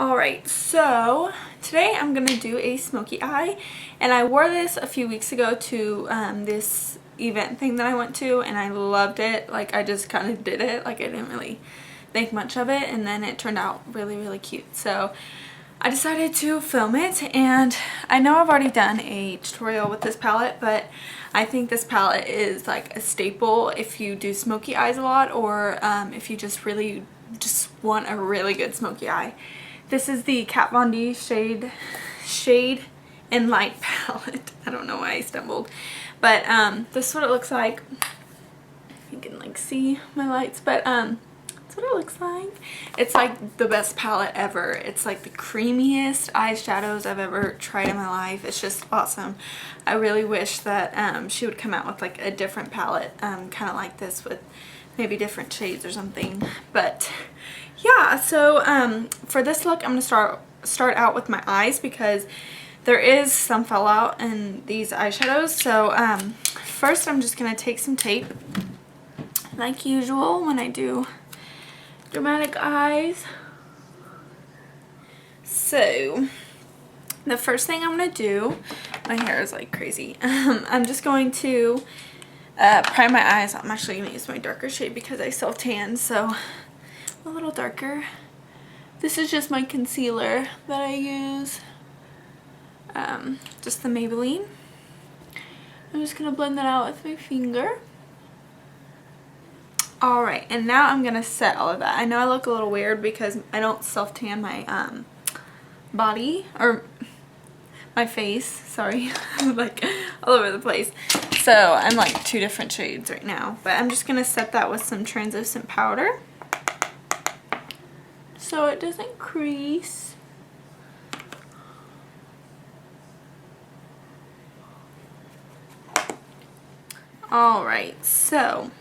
Alright, so today I'm going to do a smoky eye, and I wore this a few weeks ago to this event thing that I went to, and I loved it. Like, I just kind of did it. Like, I didn't really think much of it, and then it turned out really, really cute. So I decided to film it, and I know I've already done a tutorial with this palette, but I think this palette is like a staple if you do smoky eyes a lot, or if you just really want a really good smoky eye. This is the Kat Von D Shade and Light palette. I don't know why I stumbled. But this is what it looks like. You can like see my lights, but that's what it looks like. It's like the best palette ever. It's like the creamiest eyeshadows I've ever tried in my life. It's just awesome. I really wish that she would come out with like a different palette, kind of like this, with maybe different shades or something. But yeah, so for this look I'm gonna start out with my eyes, because there is some fallout in these eyeshadows. So first I'm just gonna take some tape, like usual when I do dramatic eyes. So the first thing I'm gonna do, my hair is like crazy, I'm just going to prime my eyes. I'm actually gonna use my darker shade because I self-tan, so a little darker. This is just my concealer that I use, just the Maybelline. I'm just gonna blend that out with my finger. Alright, and now I'm gonna set all of that. I know I look a little weird because I don't self-tan my body, or my face, sorry. I'm like all over the place. So I'm like two different shades right now, but I'm just gonna set that with some translucent powder so it doesn't crease. Alright, so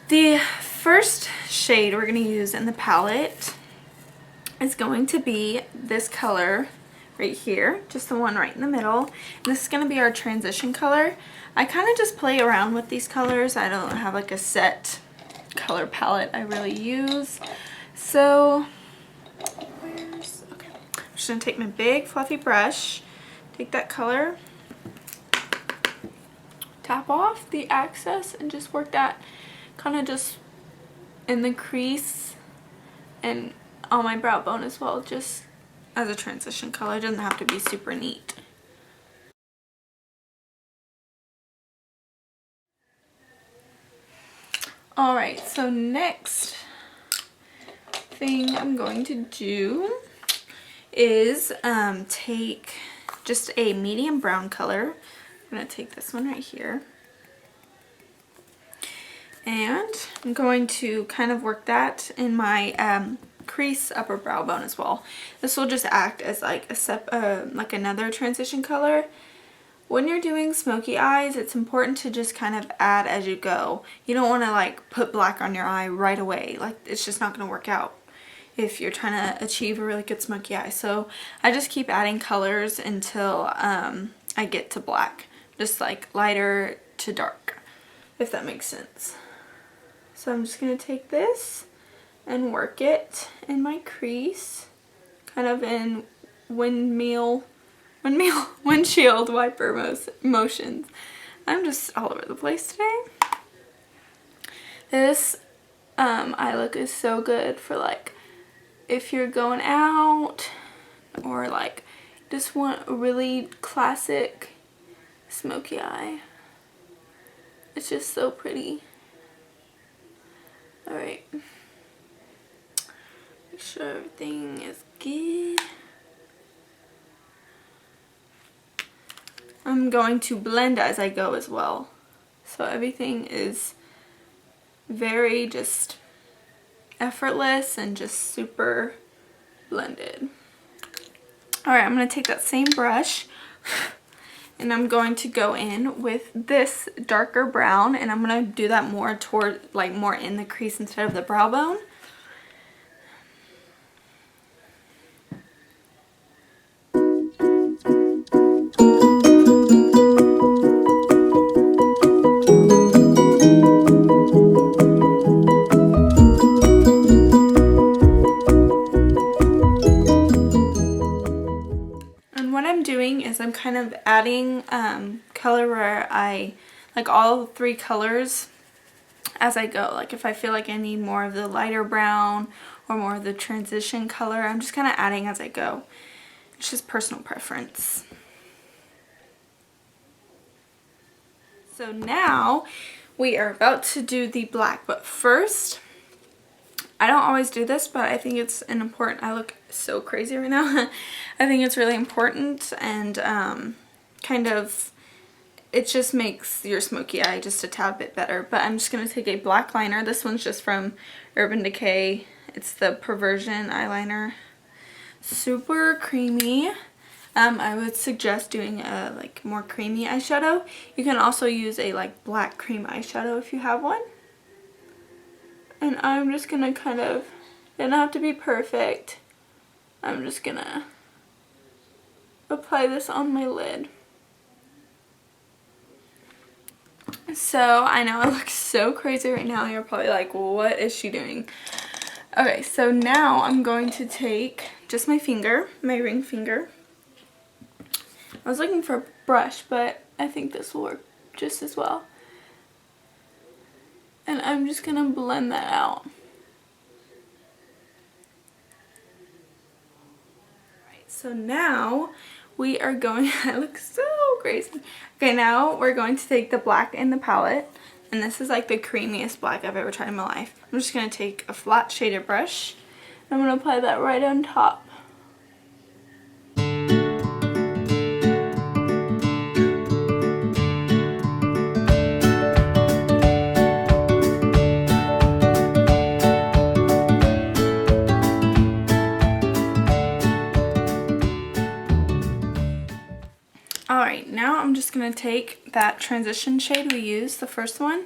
the first shade we're going to use in the palette is going to be this color right here, just the one right in the middle. And this is going to be our transition color. I kind of just play around with these colors. I don't have like a set color palette I really use. So, okay. I'm just going to take my big fluffy brush, take that color, tap off the excess, and just work that kind of just in the crease and on my brow bone as well, just as a transition color. It doesn't have to be super neat. Alright, so next thing I'm going to do is take just a medium brown color. I'm going to take this one right here, and I'm going to kind of work that in my crease, upper brow bone as well. This will just act as like a like another transition color. When you're doing smoky eyes, it's important to just kind of add as you go. You don't want to like put black on your eye right away. Like, it's just not going to work out if you're trying to achieve a really good smoky eye. So I just keep adding colors until I get to black, just like lighter to dark, if that makes sense. So I'm just going to take this and work it in my crease, kind of in windshield wiper motions. I'm just all over the place today. This eye look is so good for like if you're going out, or like just want a really classic smoky eye. It's just so pretty. Alright, make sure everything is good. I'm going to blend as I go as well, so everything is very just effortless and just super blended. Alright, I'm going to take that same brush and I'm going to go in with this darker brown, and I'm going to do that more toward, like, more in the crease instead of the brow bone. I'm kind of adding color where I like all 3 colors as I go. Like if I feel like I need more of the lighter brown or more of the transition color, I'm just kind of adding as I go. It's just personal preference. So now we are about to do the black, but first, I don't always do this, but I think it's an important, I look so crazy right now. I think it's really important, and kind of, it just makes your smoky eye just a tad bit better. But I'm just going to take a black liner. This one's just from Urban Decay. It's the Perversion eyeliner. Super creamy. I would suggest doing a like more creamy eyeshadow. You can also use a like black cream eyeshadow if you have one. And I'm just gonna kind of, it doesn't have to be perfect. I'm just gonna apply this on my lid. So I know I look so crazy right now. You're probably like, what is she doing? Okay, so now I'm going to take just my finger, my ring finger. I was looking for a brush, but I think this will work just as well. And I'm just going to blend that out. Alright, so now we are going, I look so crazy. Okay, now we're going to take the black in the palette. And this is like the creamiest black I've ever tried in my life. I'm just going to take a flat shaded brush. And I'm going to apply that right on top. Alright, now I'm just going to take that transition shade we used, the first one,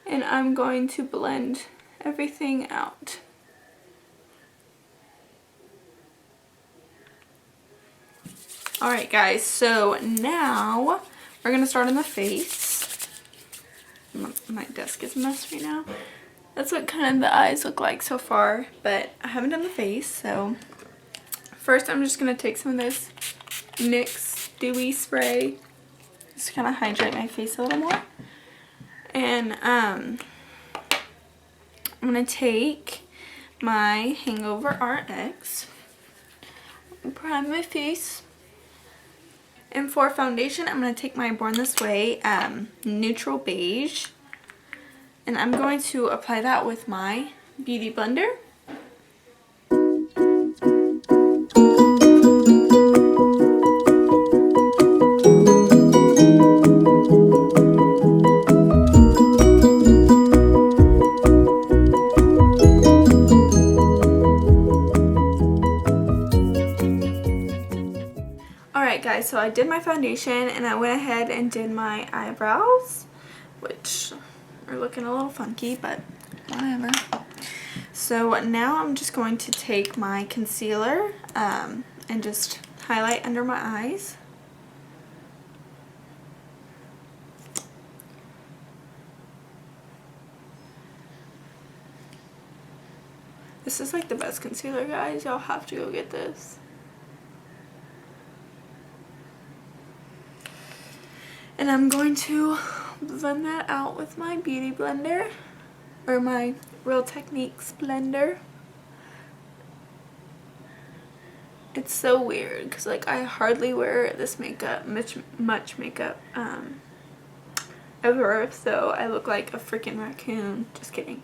and I'm going to blend everything out. Alright guys, so now we're going to start on the face. My desk is a mess right now. That's what kind of the eyes look like so far, but I haven't done the face, so first I'm just going to take some of this NYX Dewy Spray, just kind of hydrate my face a little more. And I'm going to take my Hangover RX and prime my face. And for foundation, I'm going to take my Born This Way Neutral Beige. And I'm going to apply that with my Beauty Blender. Alright guys, so I did my foundation and I went ahead and did my eyebrows, which are looking a little funky, but whatever. So now I'm just going to take my concealer and just highlight under my eyes. This is like the best concealer, guys. Y'all have to go get this. And I'm going to blend that out with my Beauty Blender, or my Real Techniques blender. It's so weird because like I hardly wear this makeup, much makeup ever, so I look like a freaking raccoon. Just kidding.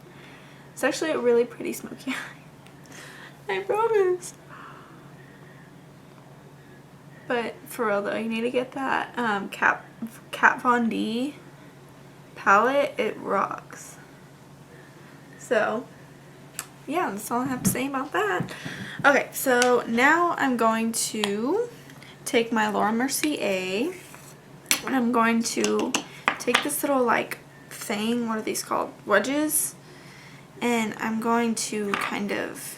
It's actually a really pretty smoky eye. I promise. But for real though, you need to get that Kat Von D palette. It rocks. So yeah, that's all I have to say about that. Okay, so now I'm going to take my Laura Mercier and I'm going to take this little like thing, what are these called? Wedges. And I'm going to kind of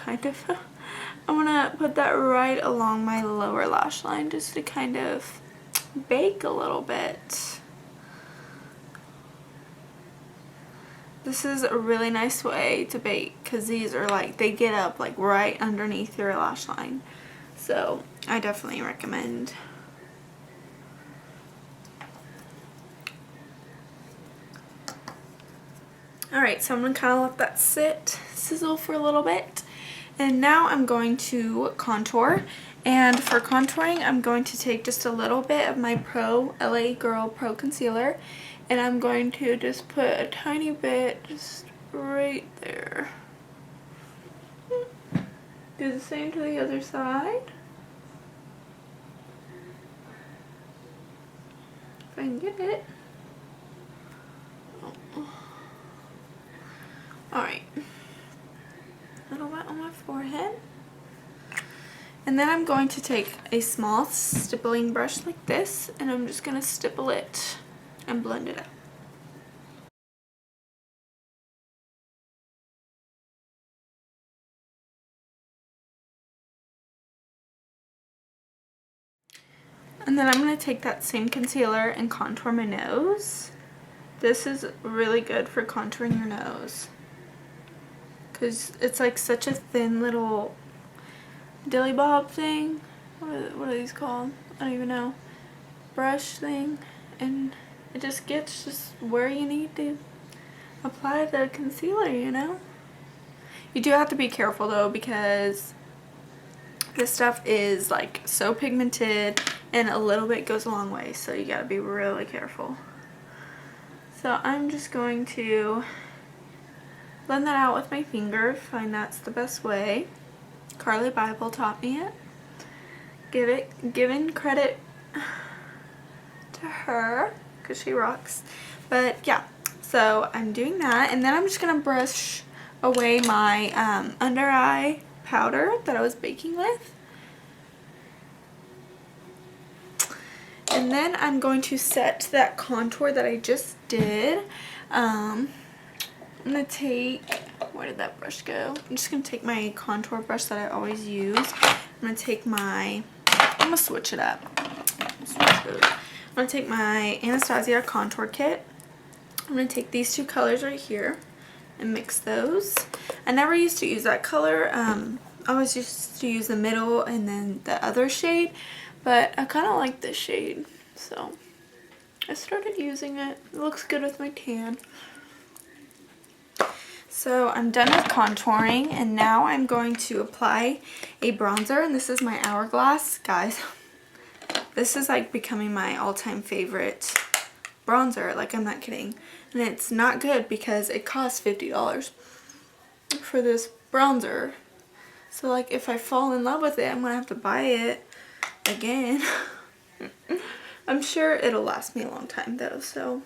I'm gonna put that right along my lower lash line just to kind of bake a little bit. This is a really nice way to bake because these are like, they get up like right underneath your lash line. So I definitely recommend. Alright, so I'm going to kind of let that sizzle for a little bit. And now I'm going to contour. And for contouring, I'm going to take just a little bit of my LA Girl Pro Concealer. And I'm going to just put a tiny bit just right there. Do the same to the other side. If I can get it. Alright. A little bit on my forehead. And then I'm going to take a small stippling brush like this, and I'm just going to stipple it and blend it out. And then I'm going to take that same concealer and contour my nose. This is really good for contouring your nose, because it's like such a thin little dilly bob thing. What are these called? I don't even know. Brush thing. And it just gets just where you need to apply the concealer, you know? You do have to be careful though, because this stuff is like so pigmented and a little bit goes a long way, so you gotta be really careful. So I'm just going to blend that out with my finger. Find that's the best way. Carly Bible taught me it. Giving credit to her because she rocks. But yeah, so I'm doing that, and then I'm just gonna brush away my under eye powder that I was baking with. And then I'm going to set that contour that I just did. I'm gonna take, where did that brush go? I'm just gonna take my contour brush that I always use. I'm gonna switch it up. I'm gonna take my Anastasia contour kit. I'm gonna take these two colors right here and mix those. I never used to use that color. I always used to use the middle and then the other shade, but I kind of like this shade, so I started using it. It looks good with my tan. So I'm done with contouring, and now I'm going to apply a bronzer, and this is my Hourglass. Guys, this is like becoming my all-time favorite bronzer, like I'm not kidding. And it's not good because it costs $50 for this bronzer. So like if I fall in love with it, I'm gonna have to buy it again. I'm sure it'll last me a long time though, so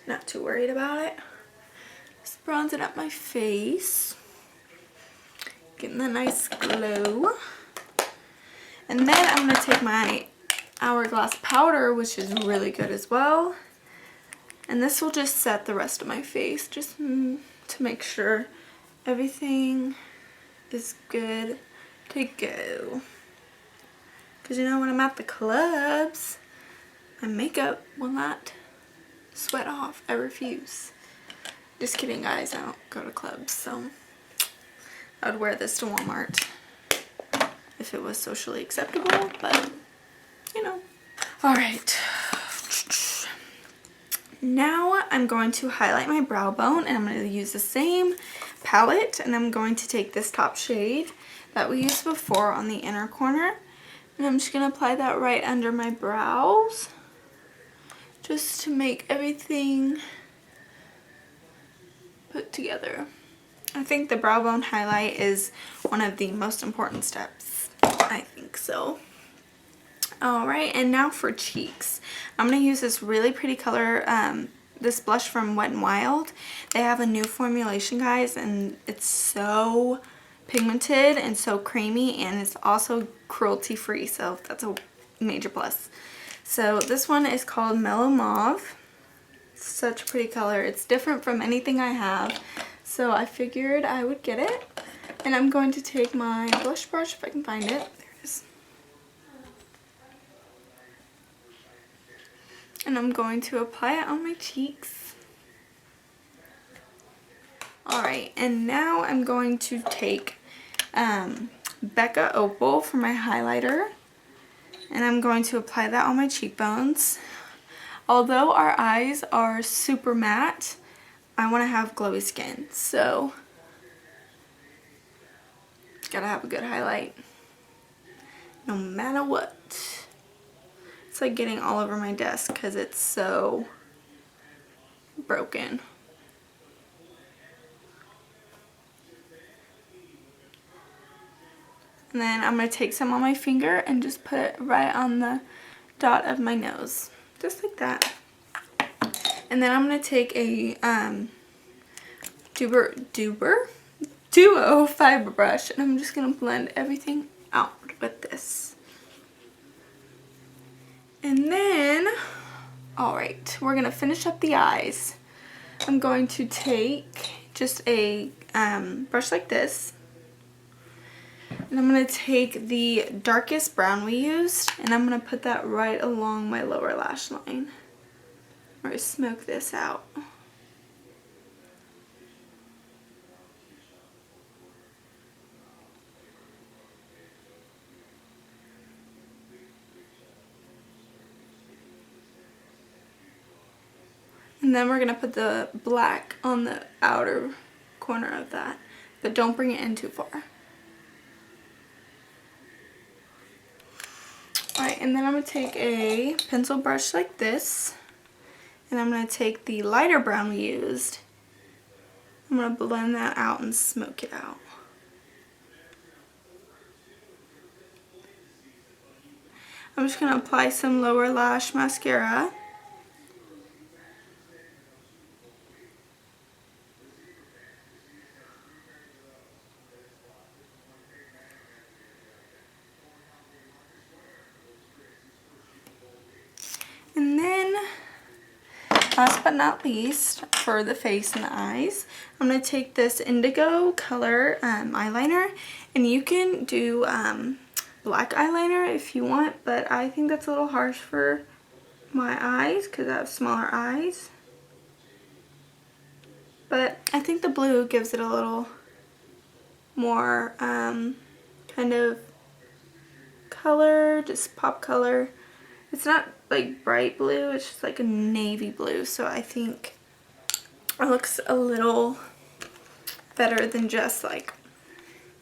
not too worried about it. Just bronzing up my face, getting the nice glow. And then I'm gonna take my Hourglass powder, which is really good as well, and this will just set the rest of my face, just to make sure everything is good to go. Because you know, when I'm at the clubs, my makeup will not sweat off. I refuse. Just kidding, guys, I don't go to clubs, so I would wear this to Walmart if it was socially acceptable, but you know. Alright, now I'm going to highlight my brow bone, and I'm going to use the same palette, and I'm going to take this top shade that we used before on the inner corner, and I'm just going to apply that right under my brows just to make everything put together. I think the brow bone highlight is one of the most important steps. I think so. Alright, and now for cheeks. I'm going to use this really pretty color, this blush from Wet n Wild. They have a new formulation, guys, and it's so pigmented and so creamy, and it's also cruelty free, so that's a major plus. So this one is called Mellow Mauve. Such a pretty color. It's different from anything I have, so I figured I would get it. And I'm going to take my blush brush, if I can find it. There it is. And I'm going to apply it on my cheeks. Alright, and now I'm going to take Becca Opal for my highlighter. and I'm going to apply that on my cheekbones. Although our eyes are super matte, I want to have glowy skin, so gotta have a good highlight no matter what. It's like getting all over my desk because it's so broken. And then I'm going to take some on my finger and just put it right on the dot of my nose. Just like that. And then I'm going to take a Duo fiber brush, and I'm just going to blend everything out with this. And then, alright, we're going to finish up the eyes. I'm going to take just a brush like this. And I'm going to take the darkest brown we used, and I'm going to put that right along my lower lash line. Or smoke this out. And then we're going to put the black on the outer corner of that, but don't bring it in too far. Alright, and then I'm going to take a pencil brush like this, and I'm going to take the lighter brown we used. I'm going to blend that out and smoke it out. I'm just going to apply some lower lash mascara. And then, last but not least, for the face and the eyes, I'm going to take this indigo color eyeliner, and you can do black eyeliner if you want, but I think that's a little harsh for my eyes because I have smaller eyes. But I think the blue gives it a little more kind of color, just pop color. It's not like bright blue, it's just like a navy blue, so I think it looks a little better than just like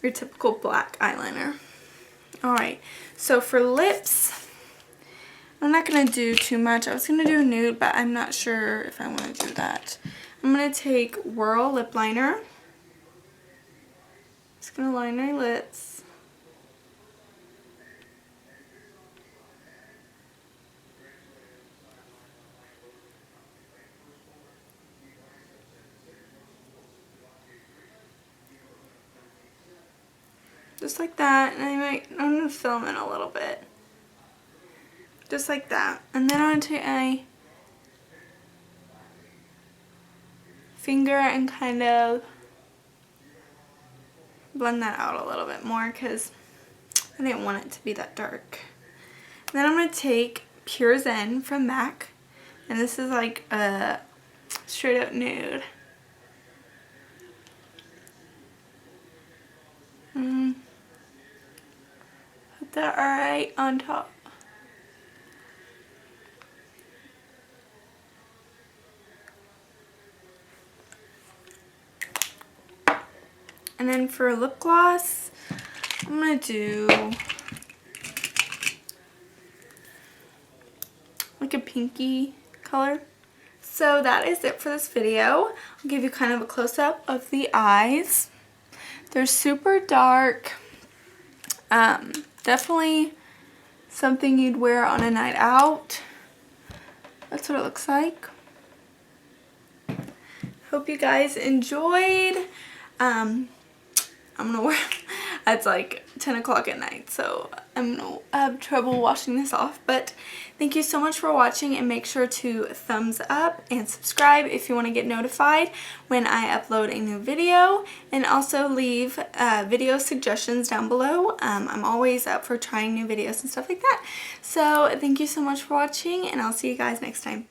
your typical black eyeliner. Alright, so for lips, I'm not going to do too much. I was going to do a nude, but I'm not sure if I want to do that. I'm going to take Whirl lip liner. Just going to line my lips. Just like that, and I'm going to film it a little bit. Just like that. And then I'm going to take a finger and kind of blend that out a little bit more because I didn't want it to be that dark. And then I'm going to take Pure Zen from MAC, and this is like a straight up nude. Put that right on top. And then for lip gloss, I'm going to do like a pinky color. So that is it for this video. I'll give you kind of a close-up of the eyes. They're super dark. Definitely something you'd wear on a night out. That's what it looks like. Hope you guys enjoyed. I'm gonna wear, it's like 10 o'clock at night, so I'm gonna have trouble washing this off, but thank you so much for watching, and make sure to thumbs up and subscribe if you want to get notified when I upload a new video, and also leave video suggestions down below. I'm always up for trying new videos and stuff like that. So thank you so much for watching, and I'll see you guys next time.